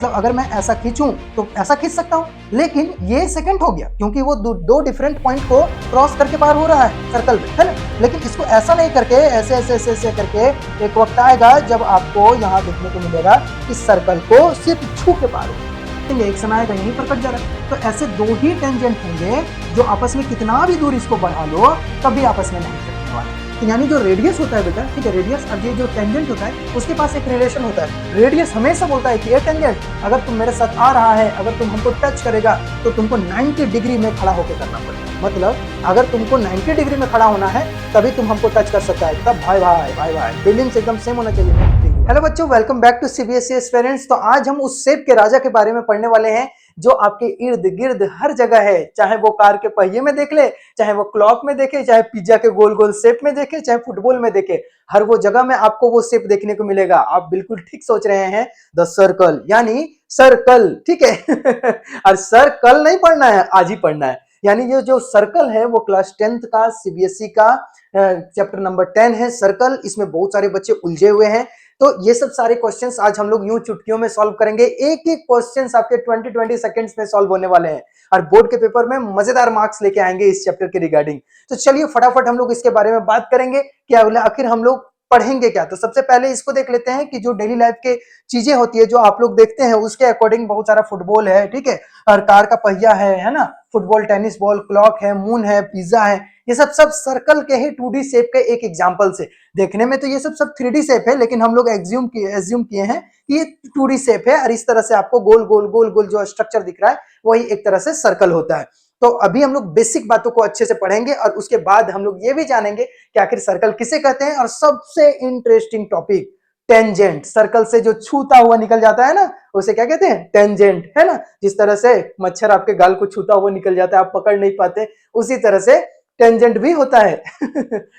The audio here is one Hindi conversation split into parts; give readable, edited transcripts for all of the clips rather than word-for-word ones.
मतलब अगर मैं ऐसा खींचूं तो ऐसा खींच सकता हूं, लेकिन ये सेकंड हो गया क्योंकि वो दो डिफरेंट पॉइंट को क्रॉस करके पार हो रहा है सर्कल में, है ना। लेकिन इसको ऐसा नहीं करके ऐसे ऐसे ऐसे ऐसे करके एक वक्त आएगा जब आपको यहाँ देखने को मिलेगा कि सर्कल को सिर्फ छू के पार हो, एक समय आएगा यहीं पर कट जा रहा है। तो ऐसे दो ही टेंजेंट होंगे जो आपस में कितना भी दूर इसको बढ़ा लो तभी आपस में नहीं कटने वाले। तो यानी जो रेडियस होता है बेटा, ठीक है, रेडियस और ये जो टेंजेंट होता है उसके पास एक रिलेशन होता है। रेडियस हमेशा बोलता है कि ये टेंजेंट अगर तुम मेरे साथ आ रहा है, अगर तुम हमको टच करेगा तो तुमको 90 डिग्री में खड़ा होकर करना पड़ेगा। मतलब अगर तुमको 90 डिग्री में खड़ा होना है तभी तुम हमको टच कर सकता है, तब भाई भाई भाई भाई बिल्डिंग्स एकदम सेम होना चाहिए। हेलो बच्चों, welcome back to CBSE aspirants. तो आज हम उस शेप के राजा के बारे में पढ़ने वाले हैं जो आपके इर्द गिर्द हर जगह है, चाहे वो कार के पहिए में देख ले, चाहे वो क्लॉक में देखे, चाहे पिज्जा के गोल गोल शेप में देखे, चाहे फुटबॉल में देखे, हर वो जगह में आपको वो शेप देखने को मिलेगा। आप बिल्कुल ठीक सोच रहे हैं, द सर्कल, यानी सर्कल, ठीक है। और सर्कल नहीं पढ़ना है, आज ही पढ़ना है। यानी ये जो सर्कल है वो क्लास 10th का सीबीएसई का चैप्टर नंबर 10 है सर्कल। इसमें बहुत सारे बच्चे उलझे हुए हैं, तो ये सब सारे क्वेश्चंस आज हम लोग यूं चुटकियों में सॉल्व करेंगे। एक एक क्वेश्चंस आपके 20-20 सेकंड्स में सॉल्व होने वाले हैं और बोर्ड के पेपर में मजेदार मार्क्स लेके आएंगे इस चैप्टर के रिगार्डिंग। तो चलिए फटाफट हम लोग इसके बारे में बात करेंगे कि आखिर हम लोग पढ़ेंगे क्या। तो सबसे पहले इसको देख लेते हैं कि जो डेली लाइफ के चीजें होती है जो आप लोग देखते हैं उसके अकॉर्डिंग बहुत सारा फुटबॉल है, ठीक है, और कार का पहिया है ना, फुटबॉल, टेनिस बॉल, क्लॉक है, मून है, पिज्जा है, ये सब सर्कल के ही 2D शेप के एक एग्जांपल से। देखने में तो ये सब 3D शेप है, लेकिन हम लोग एज्यूम किए हैं कि ये 2D शेप है और इस तरह से आपको गोल गोल गोल गोल जो स्ट्रक्चर दिख रहा है वही एक तरह से सर्कल होता है। तो अभी हम लोग बेसिक बातों को अच्छे से पढ़ेंगे और उसके बाद हम लोग ये भी जानेंगे कि आखिर सर्कल किसे कहते हैं। और सबसे इंटरेस्टिंग टॉपिक टेंजेंट, सर्कल से जो छूता हुआ निकल जाता है ना उसे क्या कहते हैं, टेंजेंट, है ना। जिस तरह से मच्छर आपके गाल को छूता हुआ निकल जाता है, आप पकड़ नहीं पाते, उसी तरह से टेंजेंट भी होता है।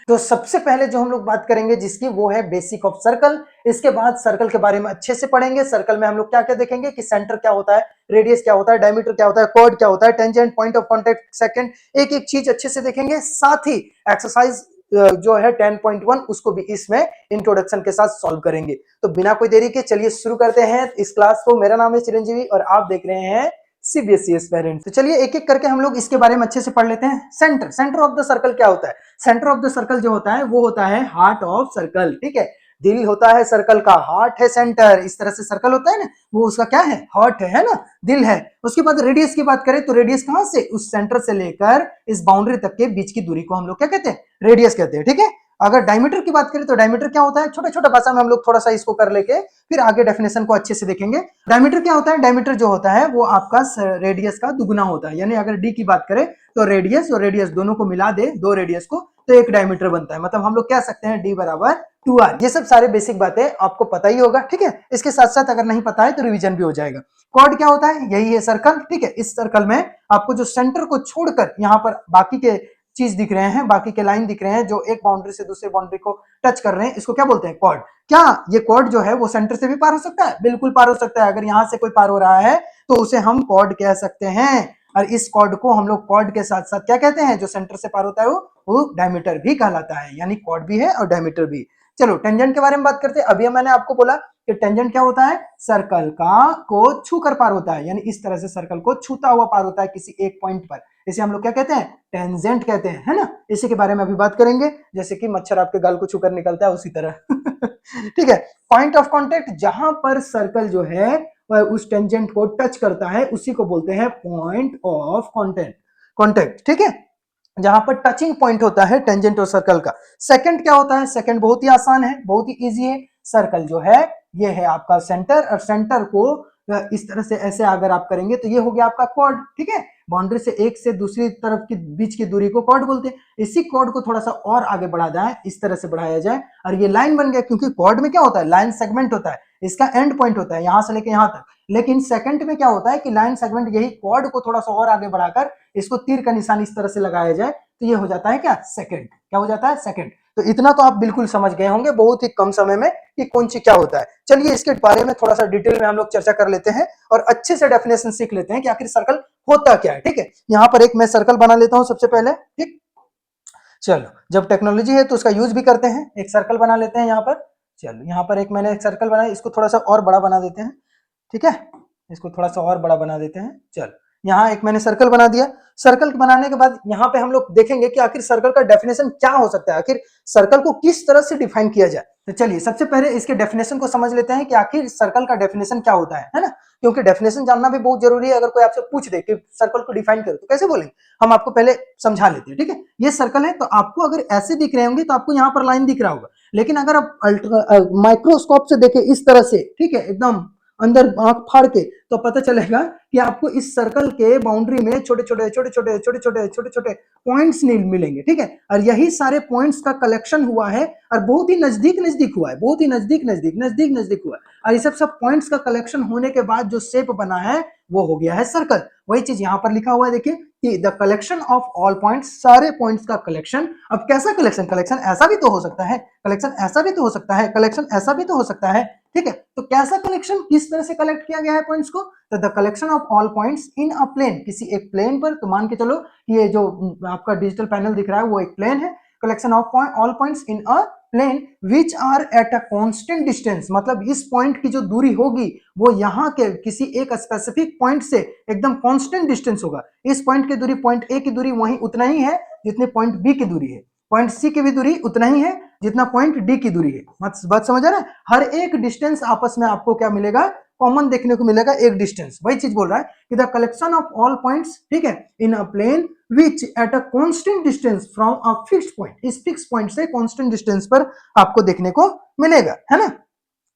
तो सबसे पहले जो हम लोग बात करेंगे जिसकी वो है बेसिक ऑफ सर्कल। इसके बाद सर्कल के बारे में अच्छे से पढ़ेंगे। सर्कल में हम लोग क्या क्या देखेंगे कि सेंटर क्या होता है, रेडियस क्या होता है, डायमीटर क्या होता है, कॉर्ड क्या होता है, tangent, point of contact, second, एक एक चीज अच्छे से देखेंगे। साथ ही एक्सरसाइज जो है 10.1 उसको भी इसमें इंट्रोडक्शन के साथ सॉल्व करेंगे। तो बिना कोई देरी के चलिए शुरू करते हैं इस क्लास को। मेरा नाम है चिरंजीवी और आप देख रहे हैं सीबीएसई एस्पिरेंट्स। तो चलिए एक एक करके हम लोग इसके बारे में अच्छे से पढ़ लेते हैं। सेंटर ऑफ द सर्कल क्या होता है? सेंटर ऑफ द सर्कल जो होता है वो होता है हार्ट ऑफ सर्कल, ठीक है। दिल होता है सर्कल का, हार्ट है सेंटर, इस तरह से सर्कल होता है ना, वो उसका क्या है, हार्ट है ना, दिल है। उसके बाद रेडियस की बात करें तो रेडियस कहां से, उस सेंटर से लेकर इस बाउंड्री तक के बीच की दूरी को हम लोग क्या कहते हैं, रेडियस कहते हैं, ठीक है। अगर डायमीटर की बात करें तो डायमीटर क्या होता है, छोटा छोटा भाषा में हम लोग थोड़ा सा इसको कर लेके फिर आगे डेफिनेशन को अच्छे से देखेंगे। डायमीटर क्या होता है, डायमीटर जो होता है वो आपका रेडियस का दुगुना होता है। यानी अगर डी की बात करें तो रेडियस और रेडियस दोनों को मिला दे, दो रेडियस को, तो एक डायमीटर बनता है। मतलब हम लोग कह सकते हैं डी बराबर 2r। ये सब सारे बेसिक बातें आपको पता ही होगा, ठीक है। इसके साथ साथ अगर नहीं पता है तो रिवीजन भी हो जाएगा। कॉर्ड क्या होता है, यही है सर्कल, ठीक है। इस सर्कल में आपको जो सेंटर को छोड़कर यहाँ पर बाकी के चीज दिख रहे हैं, बाकी के लाइन दिख रहे हैं जो एक बाउंड्री से दूसरे बाउंड्री को टच कर रहे हैं, इसको क्या बोलते हैं, कॉर्ड। क्या ये कॉर्ड जो है वो सेंटर से भी पार हो सकता है? बिल्कुल पार हो सकता है। अगर यहाँ से कोई पार हो रहा है तो उसे हम कॉर्ड कह सकते हैं। और इस कॉर्ड को हम लोग कॉर्ड के साथ साथ क्या कहते हैं, जो सेंटर से पार होता है वो डायमीटर भी कहलाता है। यानी कॉर्ड भी है और डायमीटर भी। चलो टेंजेंट के बारे में बात करते हैं। अभी मैंने आपको बोला कि टेंजेंट क्या होता है, सर्कल का को छू कर पार होता है, यानी इस तरह से सर्कल को छूता हुआ पार होता है किसी एक पॉइंट पर। इसे हम लोग क्या कहते हैं, टेंजेंट कहते हैं, है ना। इसी के बारे में अभी बात करेंगे, जैसे कि मच्छर आपके गाल को छूकर निकलता है उसी तरह। ठीक है। पॉइंट ऑफ कांटेक्ट, जहां पर सर्कल जो है वह उस टेंजेंट को टच करता है उसी को बोलते हैं पॉइंट ऑफ कांटेक्ट, ठीक है। जहां पर टचिंग पॉइंट होता है टेंजेंट और सर्कल का। सेकंड क्या होता है, सेकंड बहुत ही आसान है, बहुत ही इजी है। सर्कल जो है ये है आपका सेंटर, और सेंटर को इस तरह से ऐसे अगर आप करेंगे तो ये हो गया आपका कॉर्ड, ठीक है। बाउंड्री से एक से दूसरी तरफ की बीच की दूरी को कॉर्ड बोलते हैं। इसी कॉर्ड को थोड़ा सा और आगे बढ़ा जाए, इस तरह से बढ़ाया जाए और ये लाइन बन गया। क्योंकि कॉर्ड में क्या होता है, लाइन सेगमेंट होता है, इसका एंड पॉइंट होता है यहां से लेके यहां तक। लेकिन सेकंड में क्या होता है कि लाइन सेगमेंट यही कॉर्ड को थोड़ा सा और आगे बढ़ाकर इसको तीर का निशान इस तरह से लगाया जाए तो ये हो जाता है क्या, सेकंड। क्या हो जाता है, सेकंड। तो इतना तो आप बिल्कुल समझ गए होंगे बहुत ही कम समय में कि कौन सी क्या होता है। चलिए इसके बारे में थोड़ा सा डिटेल में हम लोग चर्चा कर लेते हैं और अच्छे से डेफिनेशन सीख लेते हैं कि आखिर सर्कल होता क्या है, ठीक है। यहाँ पर एक मैं सर्कल बना लेता हूं सबसे पहले, ठीक। चलो, जब टेक्नोलॉजी है तो उसका यूज भी करते हैं। एक सर्कल बना लेते हैं यहाँ पर। चलो यहाँ पर एक मैंने एक सर्कल बनाया, इसको थोड़ा सा और बड़ा बना देते हैं, ठीक है। इसको थोड़ा सा और बड़ा बना देते हैं। चल, यहाँ एक मैंने सर्कल बना दिया। सर्कल बनाने के बाद यहाँ पे हम लोग देखेंगे कि आखिर सर्कल का डेफिनेशन क्या हो सकता है, आखिर सर्कल को किस तरह से डिफाइन किया जाए। तो चलिए सबसे पहले इसके डेफिनेशन को समझ लेते हैं कि आखिर सर्कल का डेफिनेशन क्या होता है ना, क्योंकि डेफिनेशन जानना भी बहुत जरूरी है। अगर कोई आपसे पूछ दे कि सर्कल को डिफाइन करो तो कैसे बोलेंगे, हम आपको पहले समझा लेते हैं। ठीक है, ये सर्कल है तो आपको अगर ऐसे दिख रहे होंगे तो आपको यहाँ पर लाइन दिख रहा होगा, लेकिन अगर आप माइक्रोस्कोप से देखें इस तरह से, ठीक है, एकदम अंदर आंख फाड़ के, तो पता चलेगा कि आपको इस सर्कल के बाउंड्री में छोटे छोटे छोटे छोटे छोटे छोटे छोटे छोटे पॉइंट्स मिलेंगे। ठीक है, और यही सारे पॉइंट्स का कलेक्शन हुआ है और बहुत ही नजदीक नजदीक हुआ है, बहुत ही नजदीक नजदीक नजदीक नजदीक हुआ है, और ये सब पॉइंट्स का कलेक्शन होने के बाद जो शेप बना है वो हो गया है सर्कल। वही चीज यहाँ पर लिखा हुआ है, देखिए कि the collection of all points, सारे पॉइंट्स का कलेक्शन। अब कैसा कलेक्शन, कलेक्शन ऐसा भी तो हो सकता है, कलेक्शन ऐसा भी तो हो सकता है, कलेक्शन ऐसा भी तो हो सकता है। ठीक है, तो कैसा कलेक्शन, किस तरह से कलेक्ट किया गया है पॉइंट्स को, तो the collection of all points in a plane, किसी एक प्लेन पर। तो मान के चलो कि ये जो आपका डिजिटल पैनल दिख रहा है वो एक प्लेन है। Collection of all points in a plane which are at a constant distance, मतलब इस पॉइंट की जो दूरी होगी वो यहाँ के किसी एक स्पेसिफिक पॉइंट से एकदम कांस्टेंट डिस्टेंस होगा। इस पॉइंट की दूरी, पॉइंट ए की दूरी वही उतना ही है जितने पॉइंट बी की दूरी है, पॉइंट सी की भी दूरी उतना ही है जितना पॉइंट डी की दूरी है। बात समझ आ रहा है, हर एक डिस्टेंस आपस में आपको क्या मिलेगा, कॉमन देखने को मिलेगा, एक डिस्टेंस। वही चीज बोल रहा है कि the collection of all points, ठीक है, in a plane which at a constant distance from a fixed point, इस फिक्स पॉइंट से कांस्टेंट डिस्टेंस पर आपको देखने को मिलेगा, है ना।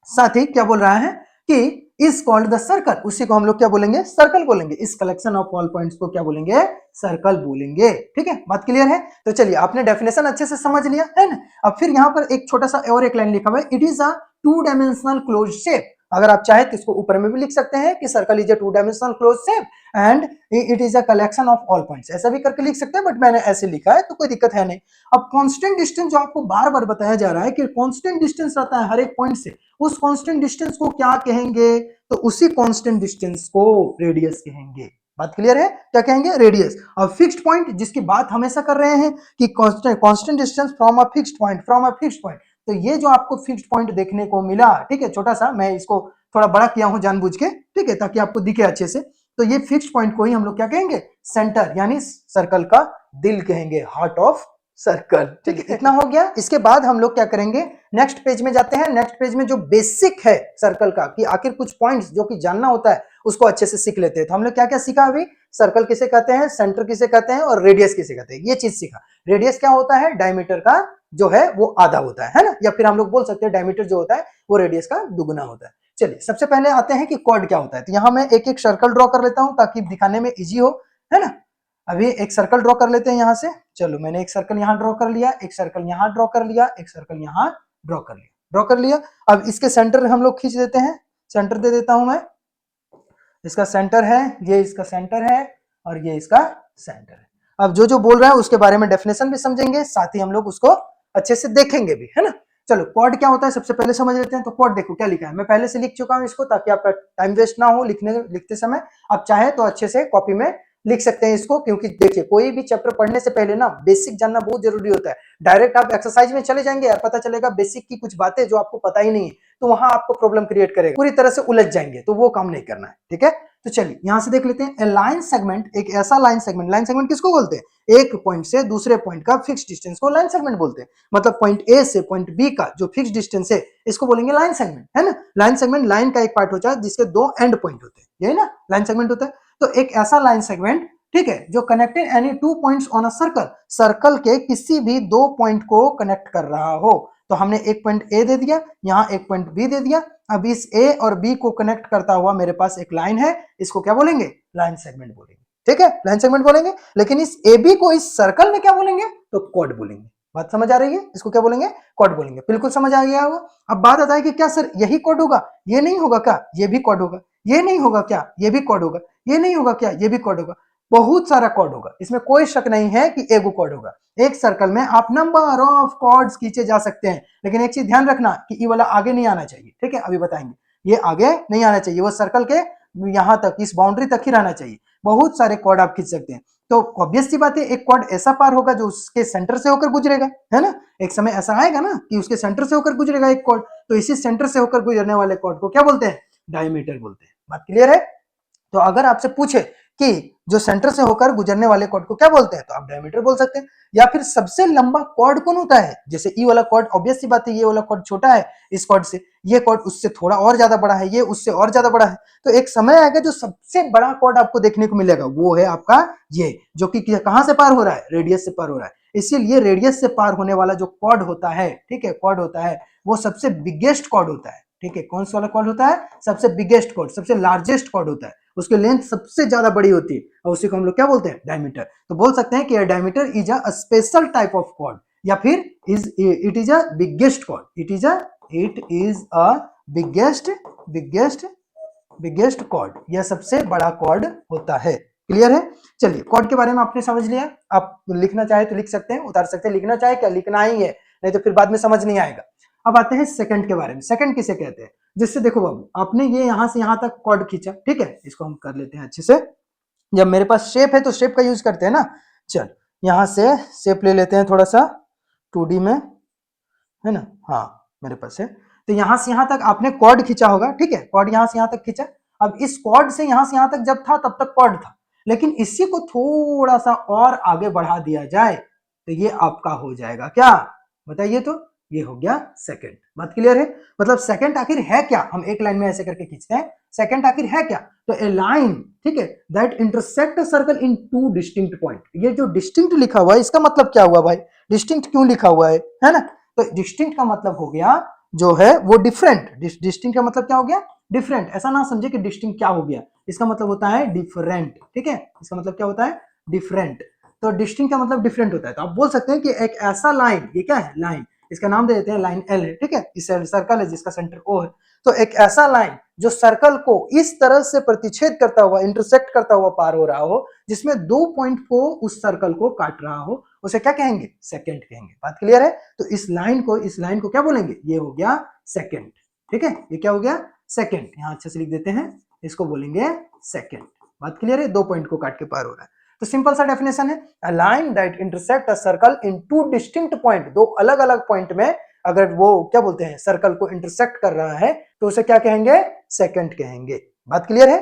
साथ ही क्या बोल रहा है कि इज कॉल्ड द सर्कल, उसी को हम लोग क्या बोलेंगे, सर्कल बोलेंगे। इस कलेक्शन ऑफ ऑल पॉइंट्स को क्या बोलेंगे, सर्कल बोलेंगे। ठीक है, बात क्लियर है। तो चलिए आपने डेफिनेशन अच्छे से समझ लिया है ना। अब फिर यहाँ पर एक छोटा सा और एक लाइन लिखा हुआ है, it is a two dimensional close shape. अगर आप चाहे तो इसको ऊपर में भी लिख सकते हैं कि circle is a two dimensional close shape and it is a collection of all points, ऐसा भी करके लिख सकते हैं, बट मैंने ऐसे लिखा है तो कोई दिक्कत है नहीं। अब कांस्टेंट डिस्टेंस जो आपको बार बार बताया जा रहा है कि कांस्टेंट डिस्टेंस रहता है हर एक पॉइंट से, उस कांस्टेंट डिस्टेंस को क्या कहेंगे, तो उसी कांस्टेंट डिस्टेंस को रेडियस कहेंगे। बात क्लियर है, क्या कहेंगे, रेडियस। अब फिक्स्ड पॉइंट जिसकी बात हमेशा कर रहे हैं कि constant distance from a fixed point, from a fixed point, तो ये जो आपको फिक्स्ड पॉइंट देखने को मिला, ठीक है, छोटा सा मैं इसको थोड़ा बड़ा किया हूं जानबूझ के, ठीक है, ताकि आपको दिखे अच्छे से। तो ये फिक्स्ड पॉइंट को ही हम लोग क्या कहेंगे, सेंटर, यानी सर्कल का दिल कहेंगे, हार्ट ऑफ सर्कल। ठीक है, इतना हो गया। इसके बाद हम लोग क्या करेंगे, नेक्स्ट पेज में जाते हैं। नेक्स्ट पेज में जो बेसिक है सर्कल का, कि आखिर कुछ पॉइंट्स जो कि जानना होता है उसको अच्छे से सीख लेते हैं। तो हम लोग क्या क्या सीखा अभी, सर्कल किसे कहते हैं, सेंटर किसे कहते हैं, और रेडियस किसे कहते हैं, ये चीज सीखा। रेडियस क्या होता है, डायमीटर का जो है वो आधा होता है ना, या फिर हम लोग बोल सकते हैं डायमीटर जो होता है वो रेडियस का दुगुना होता है। चलिए सबसे पहले आते हैं कि कॉर्ड क्या होता है। तो यहाँ मैं एक एक सर्कल ड्रॉ कर लेता हूं ताकि दिखाने में इजी हो, है ना। अभी एक सर्कल ड्रॉ कर लेते हैं यहाँ से। चलो मैंने एक सर्कल यहाँ ड्रॉ कर लिया, एक सर्कल यहाँ ड्रॉ कर लिया, एक सर्कल यहाँ ड्रॉ कर लिया, ड्रॉ कर लिया। अब इसके सेंटर हम लोग खींच देते हैं, सेंटर दे देता हूं मैं। इसका सेंटर है, ये इसका सेंटर है, और ये इसका सेंटर है। अब जो जो बोल रहा है उसके बारे में डेफिनेशन भी समझेंगे, साथ ही हम लोग उसको अच्छे से देखेंगे भी, है ना। चलो क्वाड क्या होता है सबसे पहले समझ लेते हैं। तो क्वाड देखो क्या लिखा है, मैं पहले से लिख चुका हूं इसको ताकि आपका टाइम वेस्ट ना हो लिखते समय। आप चाहे तो अच्छे से कॉपी में लिख सकते हैं इसको, क्योंकि देखिए कोई भी चैप्टर पढ़ने से पहले ना बेसिक जानना बहुत जरूरी होता है। डायरेक्ट आप एक्सरसाइज में चले जाएंगे यार, पता चलेगा बेसिक की कुछ बातें जो आपको पता ही नहीं है, तो वहां आपको प्रॉब्लम क्रिएट करेगा, पूरी तरह से उलझ जाएंगे, तो वो काम नहीं करना है। ठीक है, तो चलिए यहां से देख लेते हैं। ए लाइन सेगमेंट, एक ऐसा लाइन सेगमेंट, लाइन सेगमेंट किसको बोलते हैं, एक पॉइंट से दूसरे पॉइंट का फिक्स डिस्टेंस को लाइन सेगमेंट बोलते हैं। मतलब पॉइंट ए से पॉइंट बी का जो फिक्स डिस्टेंस है इसको बोलेंगे लाइन सेगमेंट, है ना। लाइन सेगमेंट लाइन का एक पार्ट होता है जिसके दो एंड पॉइंट होते हैं, यही ना लाइन सेगमेंट होता है। तो एक ऐसा लाइन सेगमेंट, ठीक है, जो connected any two points on a circle, circle के किसी भी दो पॉइंट को कनेक्ट कर रहा हो। तो हमने एक पॉइंट ए दे दिया, यहाँ एक पॉइंट बी दे दिया। अब इस ए और बी को कनेक्ट करता हुआ मेरे पास एक लाइन है, इसको क्या बोलेंगे, लाइन सेगमेंट बोलेंगे। ठीक है, लाइन सेगमेंट बोलेंगे। लेकिन इस ए बी को इस सर्कल में क्या बोलेंगे, तो कॉर्ड बोलेंगे। बात समझ आ रही है, इसको क्या बोलेंगे, कॉर्ड बोलेंगे। बिल्कुल समझ आ गया होगा। अब बात आता है कि क्या सर यही कॉर्ड होगा, ये नहीं होगा क्या, ये भी कॉर्ड होगा, ये नहीं होगा क्या, ये भी कॉर्ड होगा, ये नहीं होगा क्या, ये भी कॉर्ड होगा। बहुत सारा कॉर्ड होगा, इसमें कोई शक नहीं है कि एगो कॉर्ड होगा। एक सर्कल में आप नंबर ऑफ कॉर्ड्स खींचे जा सकते हैं, लेकिन एक चीज ध्यान रखना कि ये वाला आगे नहीं आना चाहिए। ठीक है, अभी बताएंगे, ये आगे नहीं आना चाहिए, वो सर्कल के यहां तक, इस बाउंड्री तक ही रहना चाहिए। बहुत सारे कॉर्ड आप खींच सकते हैं। तो ऑब्वियस सी बात है, एक कॉर्ड ऐसा पार होगा जो उसके सेंटर से होकर गुजरेगा, है ना। एक समय ऐसा आएगा ना कि उसके सेंटर से होकर गुजरेगा एक कॉर्ड, तो इसी सेंटर से होकर गुजरने वाले कॉर्ड को क्या बोलते हैं, डायमीटर बोलते हैं। बात क्लियर है। तो अगर आपसे पूछे कि जो सेंटर से होकर गुजरने वाले कॉर्ड को क्या बोलते हैं, तो आप डायमीटर बोल सकते हैं। या फिर सबसे लंबा कॉर्ड कौन होता है, जैसे ई वाला कॉर्ड, ऑब्वियस सी बात है, ये वाला कॉर्ड छोटा है इस कॉर्ड से, ये कॉर्ड उससे थोड़ा और ज्यादा बड़ा है, ये उससे और ज्यादा बड़ा है। तो एक समय आएगा जो सबसे बड़ा कॉर्ड आपको देखने को मिलेगा, वो है आपका ये, जो कि कहां से पार हो रहा है, रेडियस से पार हो रहा है। इसीलिए रेडियस से पार होने वाला जो कॉर्ड होता है, ठीक है, कॉर्ड होता है, वो सबसे बिगेस्ट कॉर्ड होता है। ठीक है, कौन सा वाला कॉर्ड होता है, सबसे बिगेस्ट कॉर्ड, सबसे लार्जेस्ट कॉर्ड होता है, उसकी लेंथ सबसे ज्यादा बड़ी होती है, और उसी को हम लोग क्या बोलते हैं, डायमीटर। तो बोल सकते हैं कि diameter is a special type of chord, या फिर it is a biggest chord, it is a biggest biggest chord, यह सबसे बड़ा कॉर्ड होता है। क्लियर है? चलिए, कॉर्ड के बारे में आपने समझ लिया। आप लिखना चाहे तो लिख सकते हैं, उतार सकते हैं, लिखना चाहे क्या, लिखना ही है, नहीं तो फिर बाद में समझ नहीं आएगा। अब आते हैं सेकंड के बारे में। सेकंड किसे कहते हैं, जिससे देखो बाबू, आपने ये यहां से यहां तक कॉर्ड खींचा, ठीक है, इसको हम कर लेते हैं अच्छे से। जब मेरे पास शेप है तो शेप का यूज करते हैं ना। चल, यहां से शेप ले लेते हैं थोड़ा सा 2D में, है ना। हाँ, मेरे पास है। तो यहां से यहां तक आपने कॉर्ड खींचा होगा, ठीक है, कॉर्ड यहां से यहां तक खींचा। अब इस कॉर्ड से यहां तक जब था तब तक कॉर्ड था, लेकिन इसी को थोड़ा सा और आगे बढ़ा दिया जाए तो ये आपका हो जाएगा क्या, बताइए तो। ये हो गया सेकंड। बात क्लियर है? मतलब सेकंड आखिर है क्या, हम एक लाइन में ऐसे करके खींचते हैं, सेकंड आखिर है क्या, तो ए लाइन, ठीक है, that intersect circle in two distinct point. ये जो डिस्टिंक्ट लिखा हुआ है, इसका मतलब क्या हुआ भाई, डिस्टिंक्ट क्यों लिखा हुआ है ना। तो डिस्टिंक्ट का मतलब हो गया जो है वो डिफरेंट। डिस्टिंक्ट का मतलब क्या हो गया, डिफरेंट। ऐसा ना समझे कि डिस्टिंक्ट क्या हो गया, इसका मतलब होता है डिफरेंट, ठीक है, इसका मतलब क्या होता है, डिफरेंट। तो डिस्टिंक्ट का मतलब डिफरेंट होता है। तो आप बोल सकते हैं कि एक ऐसा लाइन, ये क्या है, लाइन, इसका नाम दे देते हैं लाइन एल है, ठीक है, इस सर्कल है जिसका सेंटर ओ है। तो एक ऐसा लाइन जो सर्कल को इस तरह से प्रतिच्छेद करता हुआ, इंटरसेक्ट करता हुआ पार हो रहा हो, जिसमें 2 पॉइंट को उस सर्कल को काट रहा हो, उसे क्या कहेंगे, सेकंड कहेंगे। बात क्लियर है? तो इस लाइन को क्या बोलेंगे, ये हो गया सेकंड, ठीक है, ये क्या हो गया, सेकंड। यहां अच्छे से लिख देते हैं, इसको बोलेंगे सेकंड। बात क्लियर है? 2 पॉइंट को काट के पार हो रहा है। तो सिंपल सा डेफिनेशन है, a line that intersect a circle in two distinct point, दो अलग अलग पॉइंट में अगर वो क्या बोलते हैं, सर्कल को इंटरसेक्ट कर रहा है, तो उसे क्या कहेंगे, सेकंड कहेंगे। बात क्लियर है?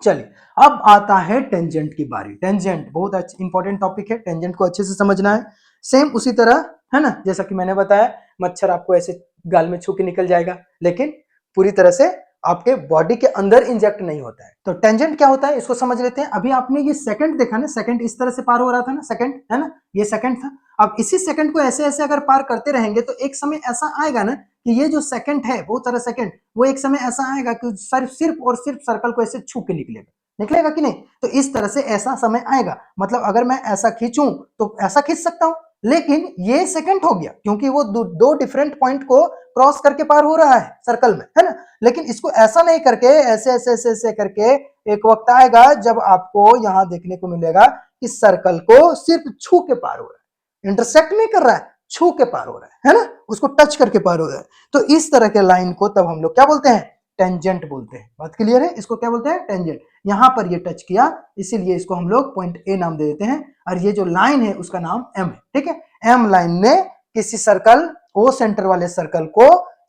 चलिए, अब आता है टेंजेंट की बारी। टेंजेंट बहुत इंपॉर्टेंट टॉपिक है, टेंजेंट को अच्छे से समझना है। सेम उसी तरह, है ना, जैसा कि मैंने बताया, मच्छर आपको ऐसे गाल में छू के निकल जाएगा, लेकिन पूरी तरह से आपके बॉडी के अंदर इंजेक्ट नहीं होता है। तो टेंजेंट क्या होता है, इसको समझ लेते हैं। अभी आपने ये सेकंड देखा ना, सेकंड इस तरह से पार हो रहा था ना, सेकंड, है ना, ये सेकंड था। अब इसी सेकंड को ऐसे ऐसे अगर पार करते रहेंगे तो एक समय ऐसा आएगा ना कि ये जो सेकंड है, बहुत सारा सेकंड, वो एक समय ऐसा आएगा कि सिर्फ और सिर्फ सर्कल को ऐसे छू के निकलेगा, निकलेगा कि नहीं। तो इस तरह से ऐसा समय आएगा, मतलब अगर मैं ऐसा खींचूं तो ऐसा खींच सकता हूं, लेकिन ये सेकंड हो गया क्योंकि वो दो डिफरेंट पॉइंट को क्रॉस करके पार हो रहा है सर्कल में, है ना। लेकिन इसको ऐसा नहीं करके ऐसे ऐसे ऐसे ऐसे करके एक वक्त आएगा जब आपको यहां देखने को मिलेगा कि सर्कल को सिर्फ छू के पार हो रहा है, इंटरसेक्ट नहीं कर रहा है, छू के पार हो रहा है ना, उसको टच करके पार हो रहा है। तो इस तरह के लाइन को तब हम लोग क्या बोलते हैं, टेंजेंट बोलते हैं। बात क्लियर है? इसको क्या बोलते हैं, टेंजेंट। यहां पर ये टच किया, इसीलिए इसको हम लोग पॉइंट ए नाम दे देते हैं, और ये जो लाइन है उसका नाम एम है, ठीक है। एम लाइन ने किसी सर्कल, ओ सेंटर वाले सर्कल को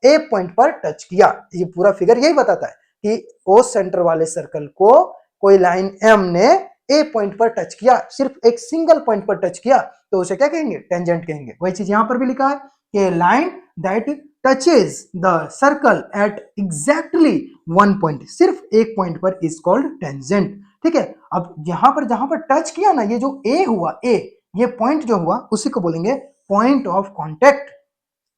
ए पॉइंट पर टच किया। ये पूरा फिगर यही बताता है कि ओ सेंटर वाले सर्कल को कोई लाइन एम ने ए पॉइंट पर टच किया, सिर्फ एक सिंगल पॉइंट पर टच किया, तो उसे क्या कहेंगे, टेंजेंट कहेंगे। वही चीज यहां पर भी लिखा है कि line that touches the circle at exactly 1 point, सिर्फ एक पॉइंट पर इज कॉल्ड टेंजेंट, ठीक है। अब यहां पर जहां पर टच किया ना, ये जो ए हुआ, ए ये पॉइंट जो हुआ, उसी को बोलेंगे पॉइंट ऑफ कांटेक्ट।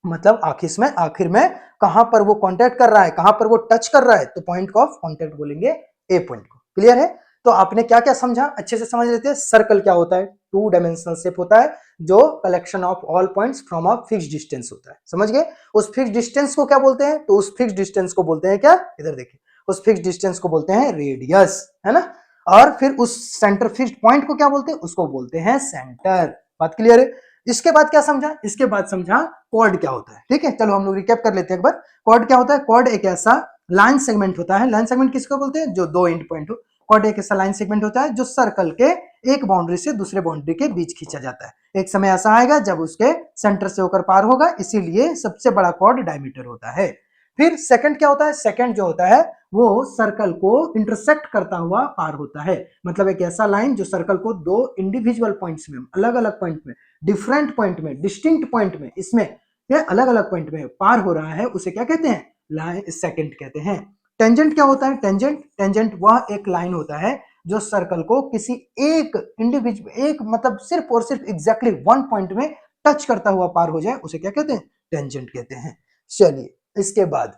मतलब आखिर में कहां पर वो कांटेक्ट कर रहा है, कहां पर वो टच कर रहा है, तो पॉइंट ऑफ कांटेक्ट बोलेंगे ए पॉइंट को। क्लियर है? तो आपने क्या क्या समझा, अच्छे से समझ लेते हैं। सर्कल क्या होता है, 2 डायमेंशनल शेप होता है, जो collection of all points from a fixed distance होता है। समझ गए? उस फिक्स्ड डिस्टेंस को क्या बोलते हैं, तो उस फिक्स्ड डिस्टेंस को बोलते हैं क्या, इधर देखिए, उस फिक्स्ड डिस्टेंस को बोलते हैं रेडियस, है ना। और फिर उस सेंटर फिक्स्ड पॉइंट को क्या बोलते हैं, उसको बोलते हैं सेंटर। बात क्लियर है? इसके बाद क्या समझा, इसके बाद समझा कॉर्ड क्या होता है। ठीक है, चलो हम लोग रिकैप कर लेते हैं एक बार। कॉर्ड क्या होता है, कॉर्ड एक ऐसा लाइन सेगमेंट होता है। लाइन सेगमेंट किसको बोलते हैं, जो 2 एंड पॉइंट हो। कॉर्ड एक ऐसा लाइन सेगमेंट होता है जो सर्कल के एक बाउंड्री से दूसरे बाउंड्री के बीच खींचा जाता है। एक समय ऐसा आएगा जब उसके सेंटर से होकर पार होगा, इसीलिए सबसे बड़ा कॉर्ड डायमीटर होता है। फिर सेकंड क्या होता है, सेकंड जो होता है वो सर्कल को इंटरसेक्ट करता हुआ पार होता है, मतलब एक ऐसा लाइन जो सर्कल को दो इंडिविजुअल पॉइंट्स में, अलग अलग पॉइंट में, डिफरेंट पॉइंट में, डिस्टिंक्ट पॉइंट में, इसमें ये अलग अलग पॉइंट में पार हो रहा है, उसे क्या कहते हैं, लाइन सेकंड कहते हैं। टेंजेंट क्या होता है, टेंजेंट, टेंजेंट वह एक लाइन होता है जो सर्कल को किसी एक इंडिविजुअल, एक मतलब सिर्फ और सिर्फ एग्जैक्टली वन पॉइंट में टच करता हुआ पार हो जाए, उसे क्या कहते हैं, टेंजेंट कहते हैं। चलिए इसके बाद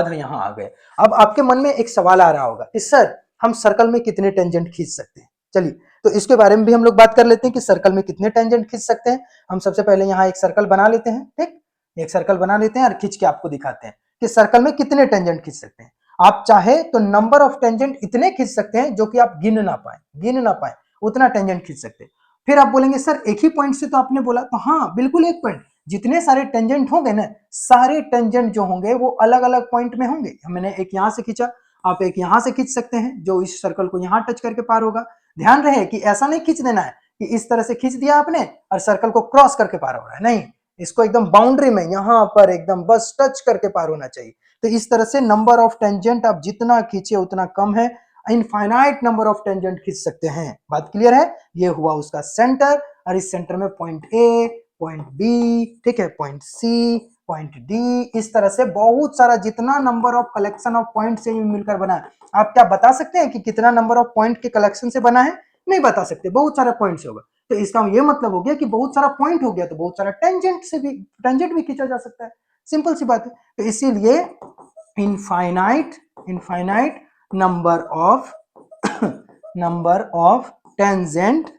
हम यहाँ आ गए। अब आपके मन में एक सवाल आ रहा होगा कि सर हम सर्कल में कितने टेंजेंट खींच सकते हैं। चलिए तो इसके बारे में भी हम लोग बात कर लेते हैं कि सर्कल में कितने टेंजेंट खींच सकते हैं। हम सबसे पहले यहाँ एक सर्कल बना लेते हैं, ठीक, एक सर्कल बना लेते हैं और खींच के आपको दिखाते हैं कि सर्कल में कितने टेंजेंट खींच सकते हैं। आप चाहे तो नंबर ऑफ टेंजेंट इतने खींच सकते हैं जो कि आप गिन ना पाए उतना टेंजेंट खींच सकते हैं। फिर आप बोलेंगे सर एक ही पॉइंट से तो आपने बोला, तो हाँ बिल्कुल एक पॉइंट, जितने सारे टेंजेंट होंगे ना, सारे टेंजेंट जो होंगे वो अलग अलग पॉइंट में होंगे। मैंने एक यहां से खींचा, आप एक यहां से खींच सकते हैं जो इस सर्कल को यहां टच करके पार होगा। ध्यान रहे कि ऐसा नहीं खींच देना है कि इस तरह से खींच दिया आपने और सर्कल को क्रॉस करके पार हो रहा है, नहीं, इसको एकदम बाउंड्री में यहां पर एकदम बस टच करके पार होना चाहिए। तो इस तरह से नंबर ऑफ टेंजेंट आप जितना खींचे उतना कम है, इनफाइनाइट नंबर ऑफ टेंजेंट खींच सकते हैं। बात क्लियर है, ये हुआ उसका सेंटर, और इस सेंटर में पॉइंट ए, पॉइंट बी, ठीक है, पॉइंट सी, पॉइंट डी, इस तरह से बहुत सारा जितना number of collection of point से मिलकर बना है। आप क्या बता सकते हैं कि कितना नंबर ऑफ पॉइंट के कलेक्शन से बना है, नहीं बता सकते, बहुत सारा पॉइंट से होगा। तो इसका ये मतलब हो गया कि बहुत सारा पॉइंट हो गया तो बहुत सारा टेंजेंट भी खींचा जा सकता है, सिंपल सी बात है। तो इसीलिए infinite number of tangent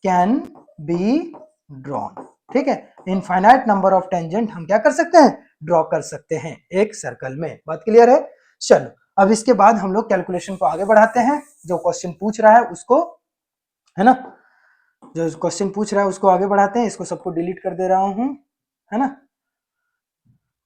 can be drawn, ठीक है, इनफाइनाइट नंबर ऑफ टेंजेंट हम क्या कर सकते हैं, ड्रॉ कर सकते हैं एक सर्कल में। बात क्लियर है। चलो अब इसके बाद हम लोग कैलकुलेशन को आगे बढ़ाते हैं, जो क्वेश्चन पूछ रहा है उसको, है ना, जो क्वेश्चन पूछ रहा है उसको आगे बढ़ाते हैं। इसको सबको डिलीट कर दे रहा हूं, है ना।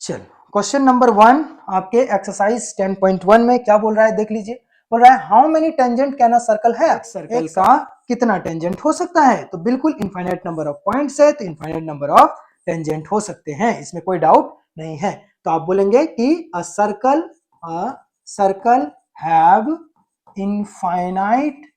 चलो क्वेश्चन नंबर 1 आपके एक्सरसाइज 10.1 में क्या बोल रहा है, देख लीजिए। बोल रहा है how many tangent can a circle है, सर्कल का कितना टेंजेंट हो सकता है। तो बिल्कुल इनफाइनाइट नंबर ऑफ पॉइंट्स है तो इनफाइनाइट नंबर ऑफ टेंजेंट हो सकते हैं, इसमें कोई डाउट नहीं है। तो आप बोलेंगे कि a circle have infinite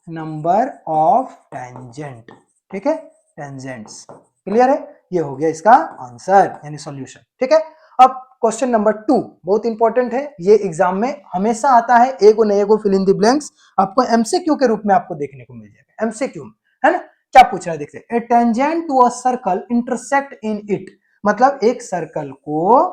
number of tangent, ठीक है, टेंजेंट्स। क्लियर है, ये हो गया इसका आंसर यानी सॉल्यूशन, ठीक है। अब क्वेश्चन नंबर 2 बहुत इंपॉर्टेंट है, ये एग्जाम में हमेशा आता है, एगो न एगो फिल इन द ब्लैंक्स आपको एमसीक्यू के रूप में आपको देखने को मिल जाएगा, एमसीक्यू में, है ना। क्या पूछ रहा है देखते हैं, a tangent to a circle intersect in it, मतलब एक सर्कल को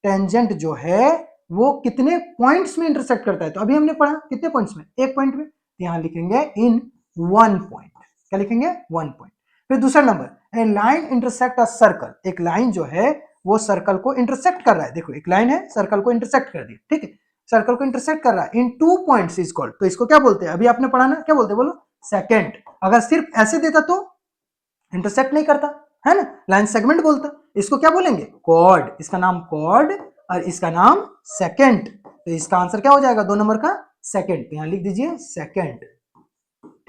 टेंजेंट जो है वो कितने पॉइंट्स में इंटरसेक्ट करता है। तो अभी हमने पढ़ा कितने पॉइंट्स में, एक पॉइंट में, यहां लिखेंगे इन वन पॉइंट, क्या लिखेंगे, वन पॉइंट। फिर दूसरा number, A line intersect a circle, एक लाइन जो है वो सर्कल को इंटरसेक्ट कर रहा है, देखो एक लाइन है सर्कल को इंटरसेक्ट कर दिया, ठीक है, सर्कल को इंटरसेक्ट कर रहा है इन टू पॉइंट्स इज कॉल्ड, तो इसको क्या बोलते हैं, अभी आपने पढ़ा ना, क्या बोलते हैं बोलो, सेकंड। अगर सिर्फ ऐसे देता तो इंटरसेक्ट नहीं करता, है ना, लाइन सेगमेंट बोलता, इसको क्या बोलेंगे, कॉर्ड, इसका नाम कॉर्ड और इसका नाम सेकंड। तो इसका आंसर क्या हो जाएगा, 2 नंबर का सेकंड, यहां लिख दीजिए सेकंड,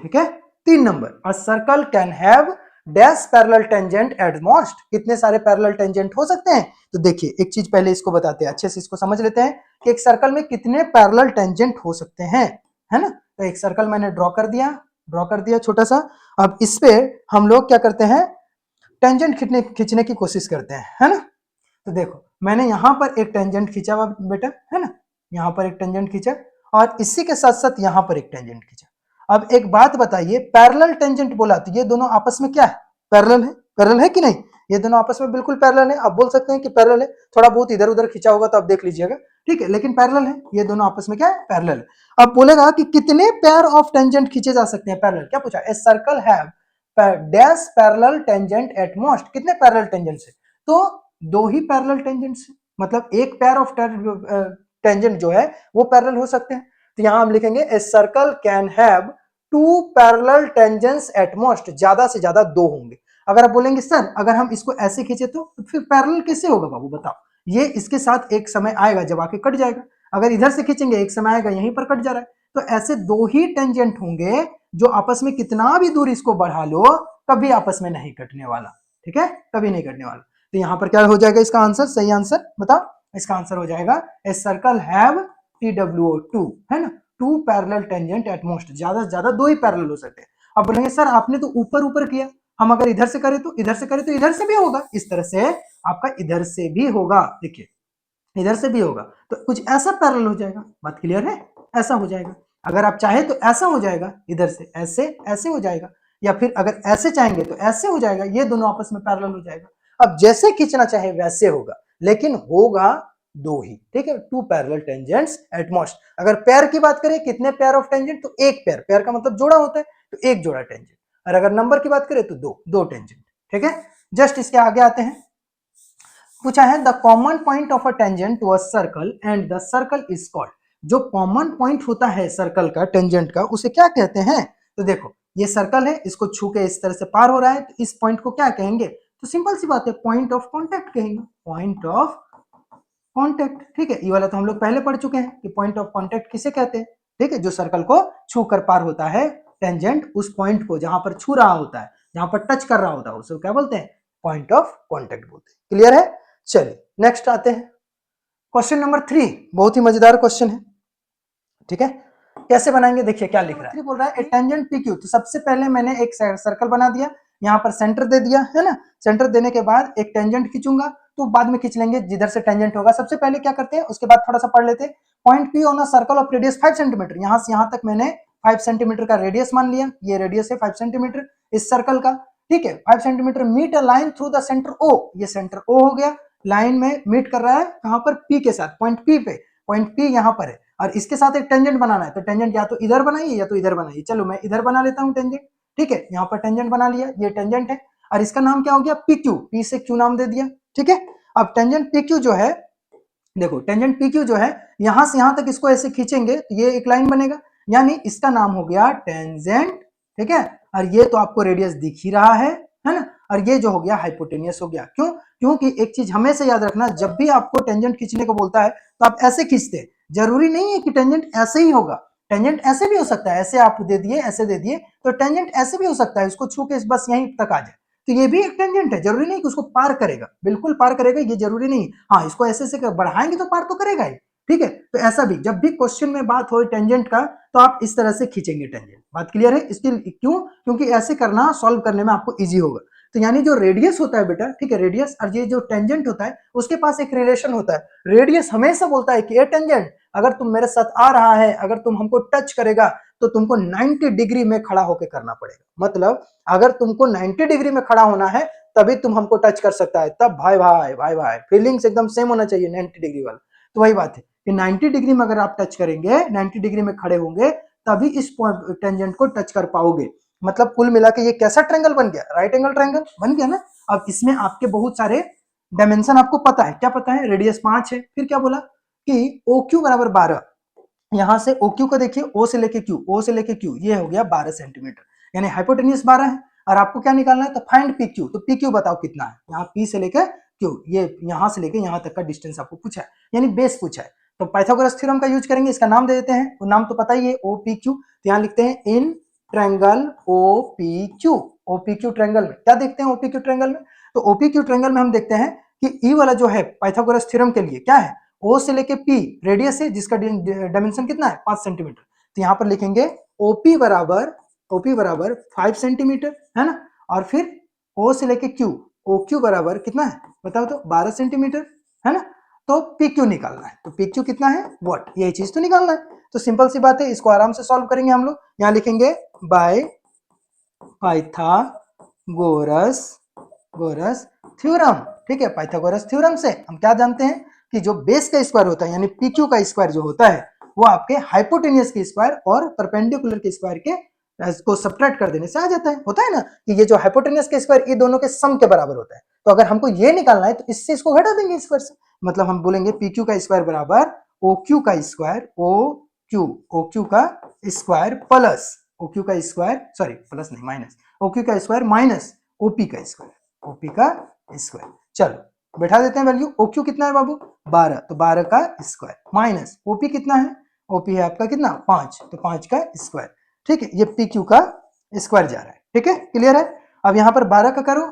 ठीक है। 3 number, a circle can have dash parallel tangent at most, कितने सारे पैरेलल टेंजेंट हो सकते हैं। तो देखिए एक चीज पहले इसको बताते हैं, अच्छे से इसको समझ लेते हैं कि एक सर्कल में कितने पैरेलल टेंजेंट हो सकते हैं, है ना। तो एक सर्कल मैंने ड्रॉ कर दिया छोटा सा। अब इस पे हम लोग क्या करते हैं, टेंजेंट खींचने की कोशिश करते हैं, है ना। तो देखो मैंने यहां पर एक टेंजेंट खींचा हुआ बेटा, है ना, यहां पर एक टेंजेंट खींचा और इसी के साथ साथ यहां पर एक टेंजेंट खींचा। अब एक बात बताइए, पैरेलल टेंजेंट बोला तो ये दोनों आपस में क्या है, पैरेलल है कि नहीं, ये दोनों आपस में बिल्कुल पैरेलल है। आप बोल सकते हैं कि पैरेलल है, थोड़ा बहुत इधर उधर खींचा होगा तो आप देख लीजिएगा, ठीक है, लेकिन पैरेलल है, ये दोनों आपस में क्या है, पैरेलल है। अब बोलेगा कि कितने पेयर ऑफ टेंजेंट खींचे जा सकते हैं पैरेलल, क्या पूछा, a circle have dash parallel tangent at most, कितने पैरेलल टेंजेंट है, तो 2 ही पैरेलल टेंजेंट है, मतलब एक पेयर ऑफ टेंजेंट जो है वो पैरेलल हो सकते हैं। तो यहां हम लिखेंगे a circle can have 2 parallel tangents at most, ज्यादा से ज्यादा 2 होंगे। अगर आप बोलेंगे सर अगर हम इसको ऐसे खींचे तो फिर पैरेलल कैसे होगा बाबू बताओ, ये इसके साथ एक समय आएगा जब आके कट जाएगा, अगर इधर से खींचेंगे एक समय आएगा यहीं पर कट जा रहा है। तो ऐसे 2 ही टेंजेंट होंगे जो आपस में कितना भी दूर इसको बढ़ा लो कभी आपस में नहीं कटने वाला, ठीक है, कभी नहीं कटने वाला। तो यहाँ पर क्या हो जाएगा इसका आंसर, सही आंसर बताओ। इसका आंसर हो जाएगा ए सर्कल हैव TWO2, है ना, 2 पैरेलल टेंजेंट एट मोस्ट, ज्यादा से ज्यादा 2 ही पैरेलल हो सकते हैं। अब बोलेंगे सर आपने तो ऊपर ऊपर किया, हम अगर इधर से करें तो इधर से करें तो इधर से भी होगा, इस तरह से आपका इधर से भी होगा, देखिए इधर से भी होगा, तो कुछ ऐसा पैरेलल हो जाएगा। बात क्लियर है, ऐसा हो जाएगा। अगर आप चाहे तो ऐसा हो जाएगा, इधर से ऐसे ऐसे हो जाएगा, या फिर अगर ऐसे चाहेंगे तो ऐसे हो जाएगा, ये दोनों आपस में पैरेलल हो जाएगा। अब जैसे खींचना चाहे वैसे होगा, लेकिन होगा 2 ही, ठीक है, 2 पैरेलल टेंजेंट्स एट मोस्ट। अगर पेयर की बात करें, कितने पेयर ऑफ टेंजेंट, तो एक पेयर, पेयर का मतलब जोड़ा होता है, तो एक जोड़ा टेंजेंट। और अगर नंबर की बात करें तो 2 टेंजेंट, ठीक है। जस्ट इसके आगे आते हैं, पूछा है the common point of a tangent to a circle and the circle is called. जो कॉमन पॉइंट होता है सर्कल का, टेंजेंट का, उसे क्या कहते हैं। तो देखो ये सर्कल है, इसको छू के इस तरह से पार हो रहा है, तो इस पॉइंट को क्या कहेंगे, तो सिंपल सी बात है, पॉइंट ऑफ कॉन्टेक्ट कहेंगे, पॉइंट ऑफ कॉन्टेक्ट, ठीक है। ये वाला तो हम लोग पहले पढ़ चुके हैं कि पॉइंट ऑफ कॉन्टेक्ट किसे कहते हैं, ठीक है, जो सर्कल को छू कर पार होता है टेंजेंट, उस पॉइंट को जहां पर छू रहा होता है, जहां पर टच कर रहा होता है, उसे क्या बोलते हैं, पॉइंट ऑफ कॉन्टेक्ट बोलते हैं। क्लियर है, चलिए नेक्स्ट आते हैं, क्वेश्चन नंबर 3, बहुत ही मजेदार क्वेश्चन है, ठीक है। कैसे बनाएंगे, देखिए क्या लिख रहा है, बोल रहा है टेंजेंट PQ। तो सबसे पहले मैंने एक सर्कल बना दिया, यहाँ पर सेंटर दे दिया, है ना। सेंटर देने के बाद एक टेंजेंट खींचूंगा, तो बाद में खींच लेंगे जिधर से टेंजेंट होगा। सबसे पहले क्या करते हैं, उसके बाद थोड़ा सा पढ़ लेते हैं। Point P on a circle of radius 5 centimetre, यहाँ से यहाँ तक मैंने 5 सेंटीमीटर का रेडियस मान लिया, ये रेडियस है 5 सेंटीमीटर इस सर्कल का, ठीक है। 5 centimetre meet a line through the centre O, ये सेंटर O हो गया, लाइन में मीट कर रहा है कहां पर, P के साथ, पॉइंट P पे, पॉइंट P यहाँ पर है, और इसके साथ एक टेंजेंट बनाना है। तो टेंजेंट या तो इधर बनाइए या तो इधर बनाइए, चलो मैं इधर बना लेता हूँ टेंजेंट, ठीक है। यहाँ पर टेंजेंट बना लिया, ये टेंजेंट है, और इसका नाम क्या हो गया, PQ, P से Q नाम दे दिया, ठीक है। अब टेंजेंट PQ जो है, देखो टेंजेंट PQ जो है, यहां से यहां तक इसको ऐसे खींचेंगे तो ये एक लाइन बनेगा, यानी इसका नाम हो गया टेंजेंट, ठीक है। और ये तो आपको रेडियस दिख ही रहा है ना। और ये जो हो गया हाइपोटेनियस हो गया, क्यों, क्योंकि एक चीज हमेशा याद रखना, जब भी आपको टेंजेंट खींचने को बोलता है तो आप ऐसे खींचते हैं, जरूरी नहीं है कि टेंजेंट ऐसे ही होगा, टेंजेंट ऐसे भी हो सकता है, ऐसे आप दे दिए, ऐसे दे दिए, तो टेंजेंट ऐसे भी हो सकता है, उसको छू के बस यहीं तक आ जाए, तो ये भी एक टेंजेंट है, जरूरी नहीं कि उसको पार करेगा, बिल्कुल पार करेगा ये जरूरी नहीं। हाँ, इसको ऐसे से बढ़ाएंगे तो पार तो करेगा ही, ठीक है। तो ऐसा भी जब भी क्वेश्चन में बात हो टेंजेंट का, तो आप इस तरह से खींचेंगे टेंजेंट, बात क्लियर है। इसके क्यों, क्योंकि ऐसे करना सॉल्व करने में आपको इजी होगा। तो यानी जो रेडियस होता है बेटा, ठीक है, रेडियस और ये जो टेंजेंट होता है, उसके पास एक रिलेशन होता है। रेडियस हमेशा बोलता है कि ए टेंजेंट, अगर तुम मेरे साथ आ रहा है, अगर तुम हमको टच करेगा, तो तुमको 90 डिग्री में खड़ा होकर करना पड़ेगा। मतलब अगर तुमको 90 डिग्री में खड़ा होना है, तभी तुम हमको टच कर सकता है, तब भाई भाई भाई भाई फीलिंग्स एकदम सेम होना चाहिए 90 डिग्री वाला। तो वही बात है कि 90 डिग्री में अगर आप टच करेंगे, 90 डिग्री में खड़े होंगे, तभी इस टेंजेंट को टच कर पाओगे। मतलब कुल मिला के ये कैसा ट्रायंगल बन गया, राइट एंगल ट्रायंगल बन गया ना। अब इसमें आपके बहुत सारे डायमेंशन आपको पता है, क्या पता है, रेडियस 5 है, फिर क्या बोला कि OQ बराबर 12, यहां से OQ को देखिए, O से लेके Q, O से लेके Q, ये हो गया 12 सेंटीमीटर, यानी हाइपोटेन्यूज 12 है। और आपको क्या निकालना है, तो फाइंड PQ, तो PQ बताओ कितना है, यहाँ P से लेकर Q, ये यहां से लेके यहां तक का डिस्टेंस आपको पूछा है, यानी बेस पूछा है। तो पाइथागोरस थ्योरम का यूज करेंगे, इसका नाम दे देते हैं, वो नाम तो पता ही है, OPQ। तो यहाँ लिखते हैं in triangle OPQ, OPQ triangle में क्या देखते हैं, OPQ ट्रायंगल में, तो OPQ ट्रायंगल में हम देखते हैं कि ई वाला जो है पाइथागोरस थ्योरम के लिए क्या है, O से लेके P रेडियस है, जिसका डायमेंशन कितना है, 5 सेंटीमीटर। तो यहाँ पर लिखेंगे OP बराबर 5 सेंटीमीटर, है ना। और फिर O से लेके Q, OQ बराबर कितना है बताओ तो, 12 सेंटीमीटर, है ना। तो PQ निकालना है, तो PQ कितना है, व्हाट, यही चीज तो निकालना है। तो सिंपल सी बात है, इसको आराम से सॉल्व करेंगे हम लोग। यहाँ लिखेंगे बाय पाइथागोरस थ्योरम, ठीक है। पाइथागोरस थ्योरम से हम क्या जानते हैं कि जो बेस का स्क्वायर होता है, यानी PQ का स्क्वायर जो होता है, वो आपके हाइपोटेनियस के स्क्वायर और परपेंडिकुलर के स्क्वायर के को सब्ट्रैक्ट कर देने से आ जाता है। होता है ना कि ये जो हाइपोटेनियस के स्क्वायर, ये दोनों के सम के बराबर होता है। तो अगर हमको ये निकालना है, तो इससे इसको घटा देंगे स्क्वायर से, मतलब हम बोलेंगे PQ का स्क्वायर बराबर OQ का स्क्वायर, OQ का स्क्वायर प्लस OQ का स्क्वायर, सॉरी प्लस नहीं माइनस, OQ का स्क्वायर माइनस OP का स्क्वायर, OP का स्क्वायर। चलो बैठा देते हैं वैल्यू, OQ कितना है बाबू 12, तो 12 का स्क्वायर माइनस OP कितना है, OP है आपका कितना 5, तो 5 का स्क्वायर, ठीक है। ये PQ का स्क्वायर जा रहा है, ठीक है, क्लियर है। अब यहाँ पर 12 का करो,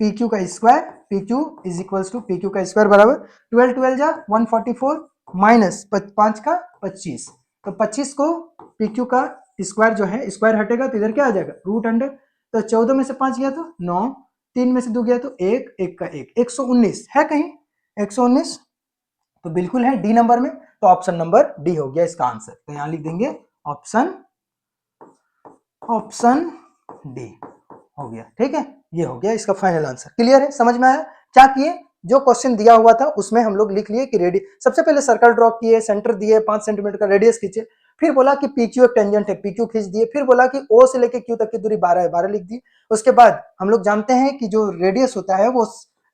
पी क्यू का square, P Q is equals to P Q का स्क्वायर बराबर 12 12 जा 144 माइनस 5 का 25, तो 25 को पी क्यू का स्क्वायर जो है स्क्वायर हटेगा तो इधर क्या आ जाएगा रूट अंडर, तो 14 में से 5 गया तो 9, 3 में से 2 गया तो 1, 1 का 1, 119 है कहीं 119, तो बिल्कुल है डी नंबर में, तो ऑप्शन नंबर डी हो गया इसका आंसर। तो यहां लिख देंगे ऑप्शन डी हो गया। ठीक है, ये हो गया इसका फाइनल आंसर। क्लियर है, समझ में आया? क्या किए, जो क्वेश्चन दिया हुआ था उसमें हम लोग लिख लिए कि रेडियस, सबसे पहले सर्कल ड्रॉ किए, सेंटर दिए, 5 सेंटीमीटर का रेडियस खींचे, फिर बोला कि PQ एक टेंजेंट है, PQ खींच दिए, फिर बोला कि O से लेके Q तक की दूरी 12 है, 12 लिख दी। उसके बाद हम लोग जानते हैं कि जो रेडियस होता है वो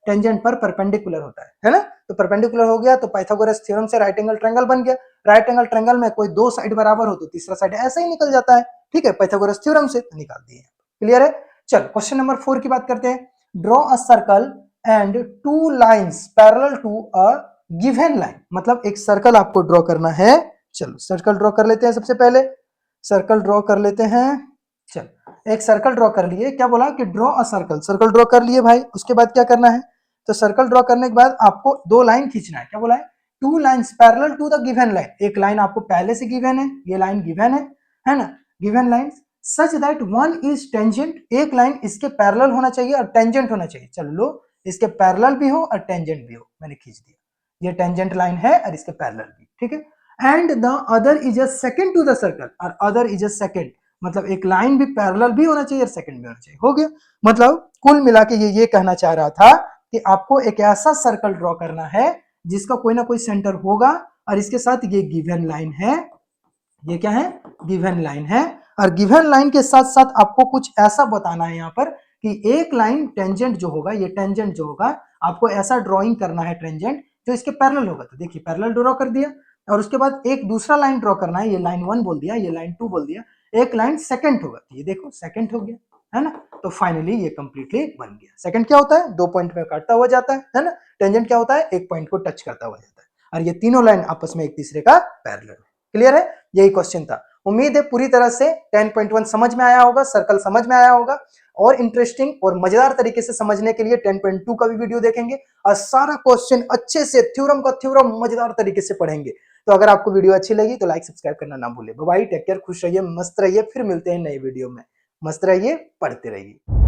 टेंजेंट पर परपेंडिकुलर होता है ना, तो परपेंडिकुलर हो गया तो पाइथागोरस थ्योरम से राइट एंगल ट्रायंगल बन गया। राइट एंगल ट्रायंगल में कोई दो साइड बराबर हो तो तीसरा साइड ऐसे ही निकल जाता है। ठीक है, पाइथागोरस थ्योरम से तो निकाल दिए। क्लियर है? चल क्वेश्चन नंबर 4 की बात करते हैं। Draw a circle and 2 lines parallel to a given line, मतलब एक सर्कल आपको ड्रॉ करना है। चलो सर्कल ड्रॉ कर लेते हैं, सबसे पहले सर्कल ड्रॉ कर लेते हैं। चल एक सर्कल ड्रॉ कर लिए, क्या बोला कि draw a circle, circle draw कर लिए भाई। उसके बाद क्या करना है, तो सर्कल ड्रॉ करने के बाद आपको 2 लाइन खींचना है। क्या बोला है, 2 lines parallel to the given line, एक लाइन आपको पहले से गिवन है, ये लाइन गिवन है ना, given line such that one is tangent, एक लाइन इसके पैरेलल होना चाहिए और टेंजेंट होना चाहिए। चलो लो, इसके पैरेलल भी हो और टेंजेंट भी हो, मैंने खींच दिया, ये टेंजेंट लाइन है और इसके पैरेलल भी। ठीक है, and the other is a secant to the circle, और अदर इज अ सेकंड, मतलब एक लाइन भी पैरेलल भी होना चाहिए और सेकंड भी होना चाहिए। हो गया, मतलब कुल मिला के ये कहना चाह रहा था कि आपको एक ऐसा सर्कल ड्रॉ करना है जिसका कोई ना कोई सेंटर होगा और इसके साथ ये गिवन लाइन है, ये क्या है, गिवन लाइन है, और गिवन लाइन के साथ साथ आपको कुछ ऐसा बताना है यहाँ पर कि एक लाइन टेंजेंट जो होगा, ये टेंजेंट जो होगा आपको ऐसा ड्रॉइंग करना है टेंजेंट जो इसके पैरेलल होगा। तो देखिए पैरेलल ड्रॉ कर दिया, और उसके बाद एक दूसरा लाइन ड्रॉ करना है, ये लाइन 1 बोल दिया, ये लाइन 2 बोल दिया, एक लाइन सेकंड होगा, ये देखो सेकंड हो गया, है ना। तो फाइनली ये कंप्लीटली बन गया। सेकंड क्या होता है, 2 पॉइंट में काटता हुआ जाता है ना। टेंजेंट क्या होता है, एक पॉइंट को टच करता हुआ जाता है, और ये तीनों लाइन आपस में एक तीसरे का पैरेलल है। क्लियर है, यही क्वेश्चन था। उम्मीद है पूरी तरह से 10.1 समझ में आया होगा, सर्कल समझ में आया होगा, और इंटरेस्टिंग और मजेदार तरीके से समझने के लिए 10.2 का भी वीडियो देखेंगे और सारा क्वेश्चन अच्छे से थ्योरम का थ्योरम मजेदार तरीके से पढ़ेंगे। तो अगर आपको वीडियो अच्छी लगी तो लाइक सब्सक्राइब करना ना भूले। बाय बाय, टेक केयर, खुश रहिए, मस्त रहिए, फिर मिलते हैं नए वीडियो में। मस्त रहिए, पढ़ते रहिए।